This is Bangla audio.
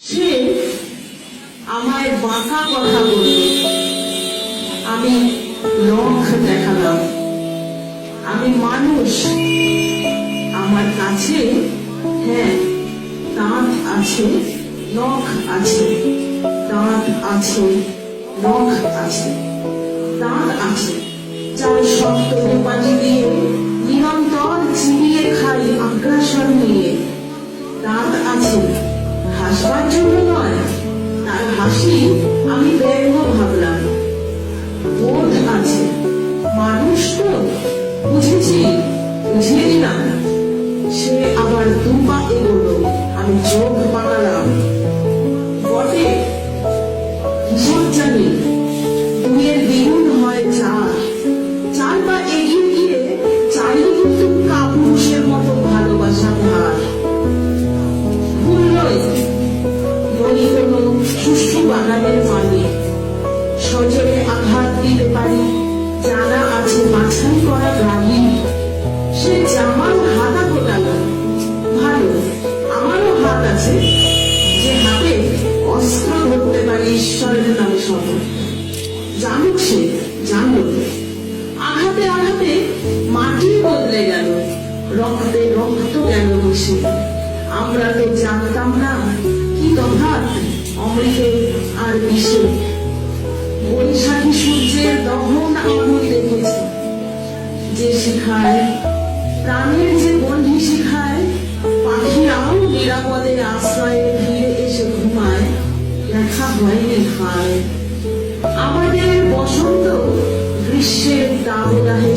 সে আমায় বাঁকা কথা বলল, আমি নখ দেখালাম। আমি মানুষ, আমার কাছে হ্যাঁ দাঁত আছে, নখ আছে, দাঁত আছে, নখ আছে, দাঁত আছে, যার শক্ত রূপালি দিয়ে নিরন্তর চিবিয়ে খাই আগ্রাসন নিয়ে। দাঁত আছে হাসবার জন্য নয়, তার হাসি আমি ব্যঙ্গ ভাবলাম। বোধ আছে, মানুষ তো বুঝেছি, বুঝিয়ে দিলাম। সে আবার দুপা এগোলো, আমি চোখ বাড়ালাম। বটে কিশোর জানি, দুইয়ের দ্বিগুণ হয় চার। চার পা এগিয়ে গিয়ে চাইলে কিন্তু কাপুরুষের মতো ভালোবাসা ধার। ভুল নয়, বলি হলো সুষ্ঠু বাগানের মানে। সজোরে আঘাত দিতে পারি, জানা আছে মাঝারি করা গাড়ি। সে জামার হাতা গোটালো, ভালো আমারও হাত আছে, যে হাতে অস্ত্র ধরতে পারি ঈশ্বরের নামে শপথ। জানুক সে, জানুক। আঘাতে আঘাতে মাটি বদলে গেল, রক্তে রক্ত গেল বসে। আমরা তো জানতাম না কি তফাৎ অমৃতে আর বিষে। বৈশাখী সূর্যের দহন আগুন দেখেছি, যে শিখায় প্রাণের যে বন্ধি শিখায়, পাখিরাও নিরাপদে আশ্রয়ে ফিরে এসে ঘুমায়, দেখা হয়নি হায়। আমাদের বসন্ত গ্রীষ্মের দাবদাহে